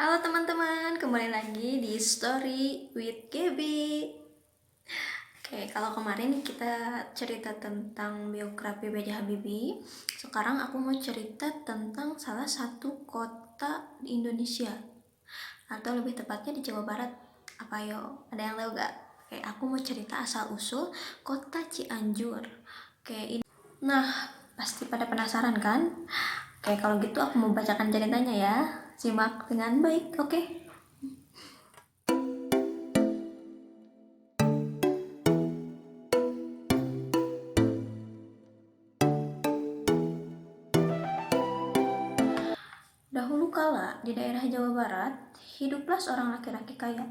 Halo teman-teman, kembali lagi di Story with Gaby. Oke, kalau kemarin kita cerita tentang biografi B.J. Habibie, sekarang aku mau cerita tentang salah satu kota di Indonesia, atau lebih tepatnya di Jawa Barat. Apa yo? Ada yang tahu gak? Oke, aku mau cerita asal-usul kota Cianjur. Oke, ini. Nah, pasti pada penasaran kan? Oke, kalau gitu aku mau bacakan ceritanya ya. Simak dengan baik, oke? Dahulu kala, di daerah Jawa Barat, hiduplah seorang laki-laki kaya.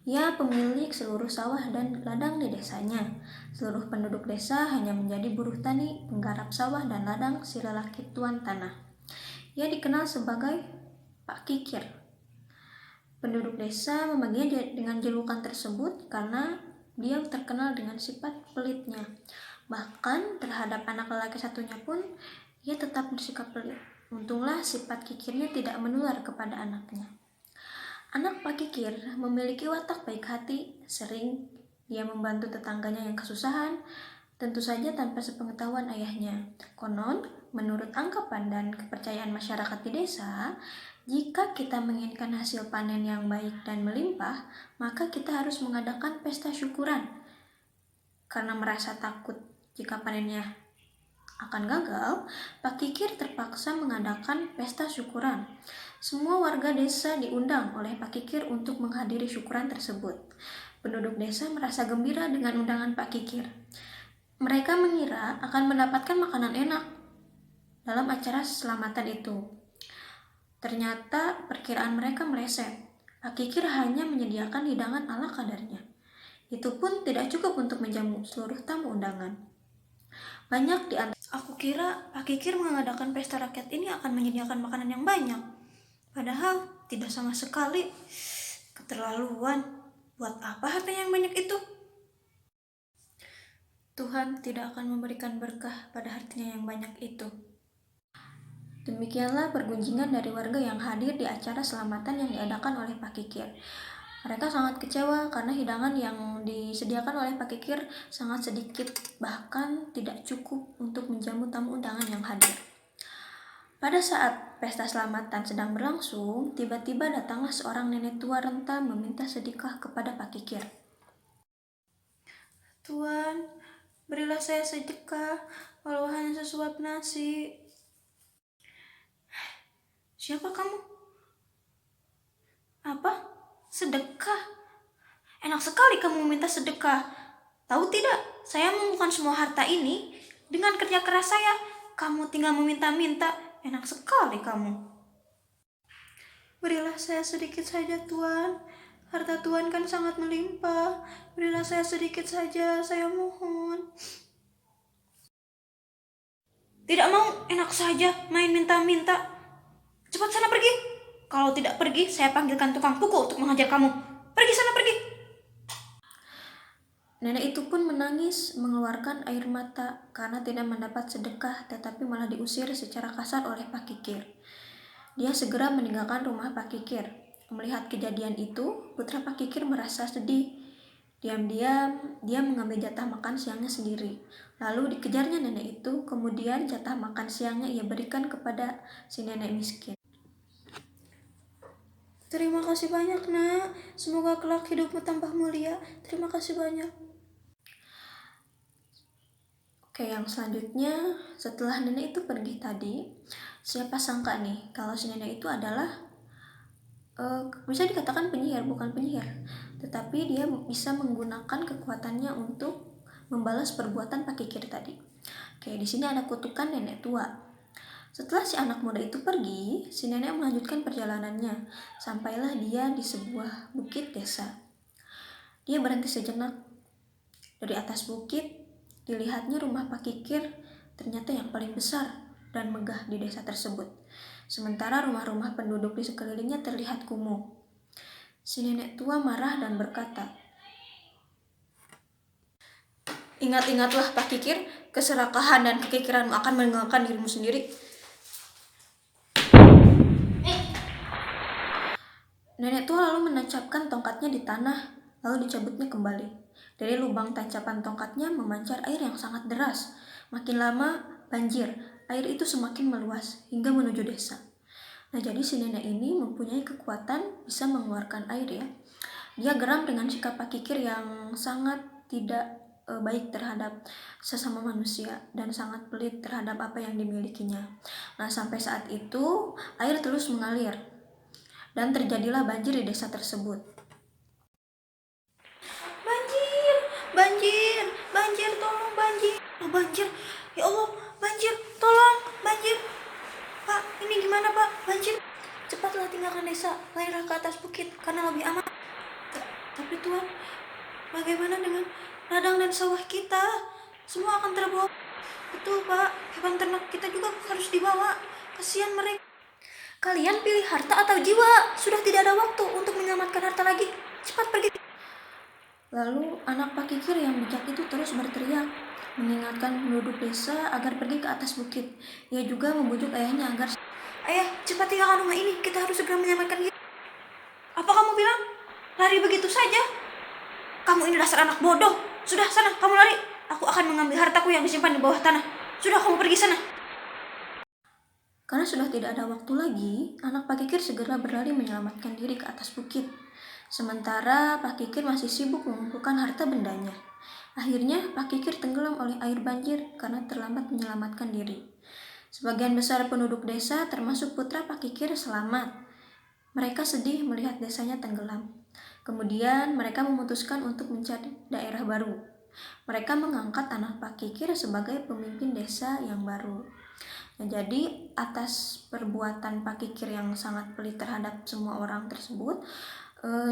Ia pemilik seluruh sawah dan ladang di desanya. Seluruh penduduk desa hanya menjadi buruh tani, penggarap sawah dan ladang si lelaki tuan tanah. Ia dikenal sebagai Pak Kikir. Penduduk desa memanggilnya dengan julukan tersebut karena dia terkenal dengan sifat pelitnya. Bahkan terhadap anak lelaki satunya pun, ia tetap bersikap pelit. Untunglah sifat kikirnya tidak menular kepada anaknya. Anak Pak Kikir memiliki watak baik hati, sering dia membantu tetangganya yang kesusahan, tentu saja tanpa sepengetahuan ayahnya. Konon, menurut anggapan dan kepercayaan masyarakat di desa, jika kita menginginkan hasil panen yang baik dan melimpah, maka kita harus mengadakan pesta syukuran. Karena merasa takut jika panennya akan gagal, Pak Kikir terpaksa mengadakan pesta syukuran. Semua warga desa diundang oleh Pak Kikir untuk menghadiri syukuran tersebut. Penduduk desa merasa gembira dengan undangan Pak Kikir. Mereka mengira akan mendapatkan makanan enak dalam acara selamatan itu. Ternyata perkiraan mereka meleset. Pak Kikir hanya menyediakan hidangan ala kadarnya. Itu pun tidak cukup untuk menjamu seluruh tamu undangan. Banyak di antara aku kira Pak Kikir mengadakan pesta rakyat ini akan menyediakan makanan yang banyak. Padahal tidak sama sekali. Keterlaluan. Buat apa harta yang banyak itu? Tuhan tidak akan memberikan berkah pada hartanya yang banyak itu. Demikianlah pergunjingan dari warga yang hadir di acara selamatan yang diadakan oleh Pak Kikir. Mereka sangat kecewa karena hidangan yang disediakan oleh Pak Kikir sangat sedikit, bahkan tidak cukup untuk menjamu tamu undangan yang hadir. Pada saat pesta selamatan sedang berlangsung, tiba-tiba datanglah seorang nenek tua renta meminta sedekah kepada Pak Kikir. Tuan, berilah saya sedekah, walau hanya sesuap nasi. Siapa kamu? Apa? Sedekah? Enak sekali kamu meminta sedekah. Tahu tidak, saya mengumpulkan semua harta ini dengan kerja keras saya. Kamu tinggal meminta-minta. Enak sekali kamu. Berilah saya sedikit saja, Tuan. Harta Tuan kan sangat melimpah. Berilah saya sedikit saja, saya mohon. Tidak mau, enak saja main minta-minta. Cepat sana pergi. Kalau tidak pergi, saya panggilkan tukang pukul untuk menghajar kamu. Pergi sana, pergi. Nenek itu pun menangis, mengeluarkan air mata karena tidak mendapat sedekah, tetapi malah diusir secara kasar oleh Pak Kikir. Dia segera meninggalkan rumah Pak Kikir. Melihat kejadian itu, putra Pak Kikir merasa sedih. Diam-diam, dia mengambil jatah makan siangnya sendiri. Lalu dikejarnya nenek itu, kemudian jatah makan siangnya ia berikan kepada si nenek miskin. Terima kasih banyak, Nak. Semoga kelak hidupmu tambah mulia. Terima kasih banyak. Oke, yang selanjutnya, setelah nenek itu pergi tadi, siapa sangka nih kalau si nenek itu adalah bisa dikatakan penyihir, bukan penyihir, tetapi dia bisa menggunakan kekuatannya untuk membalas perbuatan Pak Kikir tadi. Oke, di sini ada kutukan nenek tua. Setelah si anak muda itu pergi, si nenek melanjutkan perjalanannya. Sampailah dia di sebuah bukit desa. Dia berhenti sejenak. Dari atas bukit, dilihatnya rumah Pak Kikir ternyata yang paling besar dan megah di desa tersebut. Sementara rumah-rumah penduduk di sekelilingnya terlihat kumuh. Si nenek tua marah dan berkata, "Ingat-ingatlah Pak Kikir, keserakahan dan kekikiranmu akan meninggalkan dirimu sendiri." Nenek tua lalu menancapkan tongkatnya di tanah, lalu dicabutnya kembali. Dari lubang tancapan tongkatnya memancar air yang sangat deras. Makin lama banjir, air itu semakin meluas hingga menuju desa. Nah, jadi si nenek ini mempunyai kekuatan bisa mengeluarkan air ya. Dia geram dengan sikap Pak Kikir yang sangat tidak baik terhadap sesama manusia dan sangat pelit terhadap apa yang dimilikinya. Nah, sampai saat itu air terus mengalir dan terjadilah banjir di desa tersebut. Banjir, banjir, banjir, tolong banjir. Oh, banjir, ya Allah, banjir, tolong, banjir. Pak, ini gimana Pak, banjir. Cepatlah tinggalkan desa, larilah ke atas bukit karena lebih aman. Tapi Tuhan, bagaimana dengan ladang dan sawah kita? Semua akan terbawa. Betul Pak, hewan ternak kita juga harus dibawa. Kasihan mereka. Kalian pilih harta atau jiwa? Sudah tidak ada waktu untuk menyelamatkan harta lagi. Cepat pergi. Lalu anak Pak Kikir yang bijak itu terus berteriak, mengingatkan penduduk desa agar pergi ke atas bukit. Ia juga membujuk ayahnya agar, "Ayah, cepat tinggalkan rumah ini, kita harus segera menyelamatkan dia." "Apa kamu bilang? Lari begitu saja? Kamu ini dasar anak bodoh. Sudah, sana, kamu lari. Aku akan mengambil hartaku yang disimpan di bawah tanah. Sudah, kamu pergi sana." Karena sudah tidak ada waktu lagi, anak Pak Kikir segera berlari menyelamatkan diri ke atas bukit. Sementara Pak Kikir masih sibuk mengumpulkan harta bendanya. Akhirnya Pak Kikir tenggelam oleh air banjir karena terlambat menyelamatkan diri. Sebagian besar penduduk desa termasuk putra Pak Kikir selamat. Mereka sedih melihat desanya tenggelam. Kemudian mereka memutuskan untuk mencari daerah baru. Mereka mengangkat anak Pak Kikir sebagai pemimpin desa yang baru. Nah, jadi atas perbuatan Pak Kikir yang sangat pelit terhadap semua orang tersebut,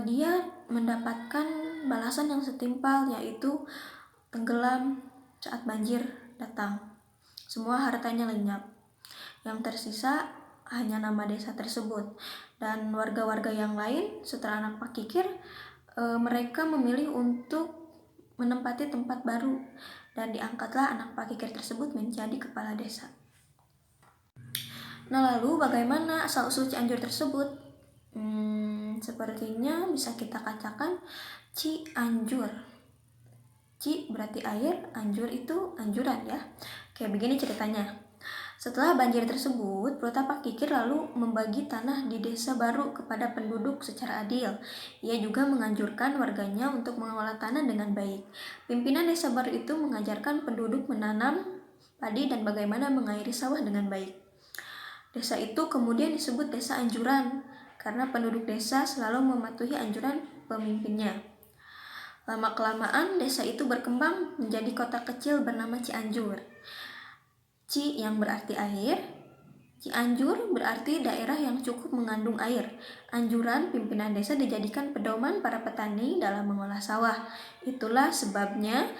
dia mendapatkan balasan yang setimpal, yaitu tenggelam saat banjir datang. Semua hartanya lenyap. Yang tersisa hanya nama desa tersebut. Dan warga-warga yang lain setelah anak Pak Kikir, mereka memilih untuk menempati tempat baru dan diangkatlah anak Pak Kikir tersebut menjadi kepala desa. Nah, lalu bagaimana asal-usul Cianjur tersebut? Sepertinya bisa kita katakan Cianjur. Ci berarti air, anjur itu anjuran ya. Kayak begini ceritanya. Setelah banjir tersebut, Prota Pak Kikir lalu membagi tanah di desa baru kepada penduduk secara adil. Ia juga menganjurkan warganya untuk mengelola tanah dengan baik. Pimpinan desa baru itu mengajarkan penduduk menanam padi dan bagaimana mengairi sawah dengan baik. Desa itu kemudian disebut desa anjuran karena penduduk desa selalu mematuhi anjuran pemimpinnya. Lama-kelamaan desa itu berkembang menjadi kota kecil bernama Cianjur. Ci yang berarti air, Cianjur berarti daerah yang cukup mengandung air. Anjuran pimpinan desa dijadikan pedoman para petani dalam mengolah sawah. Itulah sebabnya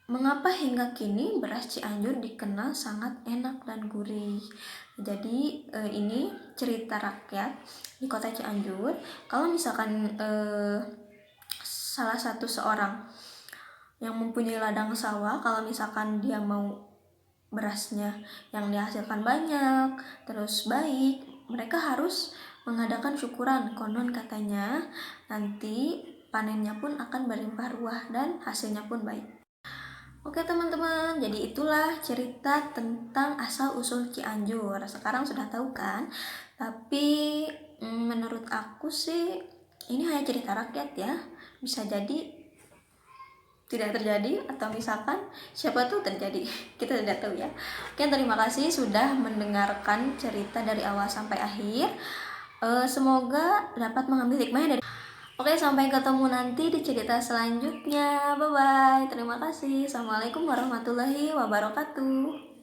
mengapa hingga kini beras Cianjur dikenal sangat enak dan gurih. Jadi ini cerita rakyat di kota Cianjur. Kalau misalkan salah satu seorang yang mempunyai ladang sawah, kalau misalkan dia mau berasnya yang dihasilkan banyak, terus baik, mereka harus mengadakan syukuran. Konon katanya nanti panennya pun akan berlimpah ruah dan hasilnya pun baik. Oke teman-teman, jadi itulah cerita tentang asal-usul Cianjur. Sekarang sudah tahu kan? Tapi menurut aku sih ini hanya cerita rakyat ya. Bisa jadi tidak terjadi atau misalkan siapa tuh terjadi. Kita tidak tahu ya. Oke, terima kasih sudah mendengarkan cerita dari awal sampai akhir. Semoga dapat mengambil hikmahnya dari. Oke, sampai ketemu nanti di cerita selanjutnya. Bye-bye. Terima kasih. Assalamualaikum warahmatullahi wabarakatuh.